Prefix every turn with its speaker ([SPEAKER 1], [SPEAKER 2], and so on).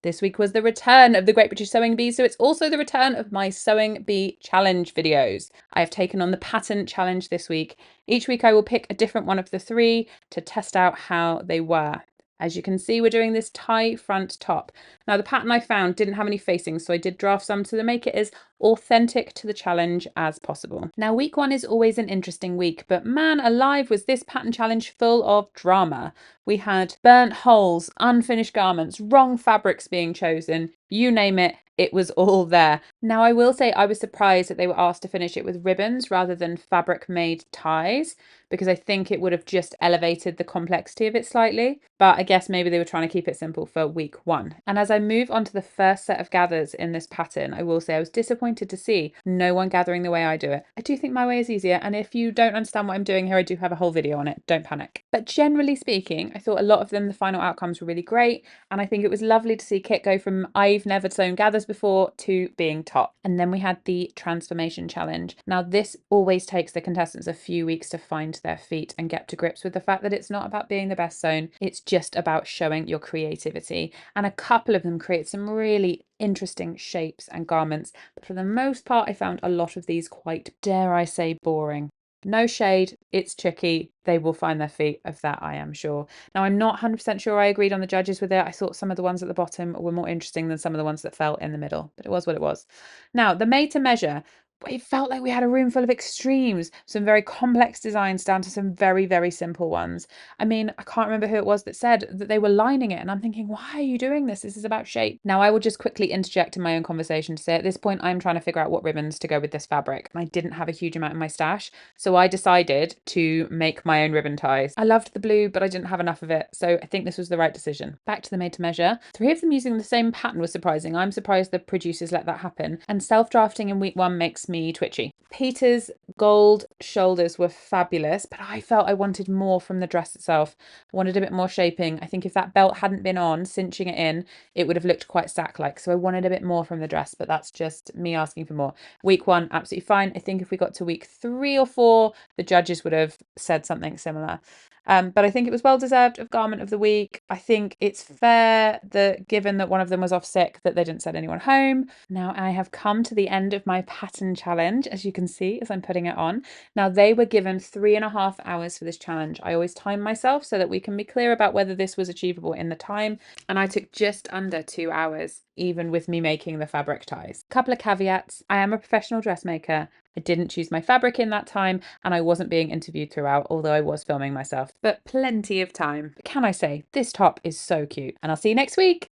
[SPEAKER 1] This week was the return of the Great British Sewing Bee, so it's also the return of my Sewing Bee Challenge videos. I have taken on the pattern challenge this week. Each week I will pick a different one of the three to test out how they were. As you can see, we're doing this tie front top. Now, the pattern I found didn't have any facings, so I did draft some to make it as authentic to the challenge as possible. Now, week one is always an interesting week, but man alive, was this pattern challenge full of drama. We had burnt holes, unfinished garments, wrong fabrics being chosen, you name it, it was all there. Now, I will say I was surprised that they were asked to finish it with ribbons rather than fabric made ties, because I think it would have just elevated the complexity of it slightly. But I guess maybe they were trying to keep it simple for week one. And as I move on to the first set of gathers in this pattern, I will say I was disappointed to see no one gathering the way I do it. I do think my way is easier, and if you don't understand what I'm doing here, I do have a whole video on it, don't panic. But generally speaking, I thought a lot of them, the final outcomes were really great, and I think it was lovely to see Kit go from I've never sewn gathers before to being top. And then we had the transformation challenge. Now, this always takes the contestants a few weeks to find their feet and get to grips with the fact that it's not about being the best sewn, it's just about showing your creativity. And a couple of them create some really interesting shapes and garments, but for the most part I found a lot of these quite, dare I say, boring. No shade, it's tricky. They will find their feet, of that I am sure. Now, I'm not 100% sure I agreed on the judges with it. I thought some of the ones at the bottom were more interesting than some of the ones that fell in the middle, but it was what it was. Now, the made to measure, it felt like we had a room full of extremes, some very complex designs down to some very, very simple ones. I mean, I can't remember who it was that said that they were lining it, and I'm thinking, why are you doing this? This is about shape. Now, I will just quickly interject in my own conversation to say at this point, I'm trying to figure out what ribbons to go with this fabric. I didn't have a huge amount in my stash, so I decided to make my own ribbon ties. I loved the blue, but I didn't have enough of it, so I think this was the right decision. Back to the made to measure. 3 of them using the same pattern was surprising. I'm surprised the producers let that happen, and self-drafting in week one makes me twitchy. Peter's gold shoulders were fabulous, but I felt I wanted more from the dress itself. I wanted a bit more shaping. I think if that belt hadn't been on, cinching it in, it would have looked quite sack-like. So I wanted a bit more from the dress, but that's just me asking for more. Week one, absolutely fine. I think if we got to week 3 or 4, the judges would have said something similar. But I think it was well deserved of garment of the week. I think it's fair that given that one of them was off sick, that they didn't send anyone home. Now I have come to the end of my pattern challenge, as you can see as I'm putting it on. Now they were given 3.5 hours for this challenge. I always time myself so that we can be clear about whether this was achievable in the time. And I took just under 2 hours, even with me making the fabric ties. Couple of caveats. I am a professional dressmaker. I didn't choose my fabric in that time, and I wasn't being interviewed throughout, although I was filming myself. But plenty of time. But can I say, this top is so cute, and I'll see you next week.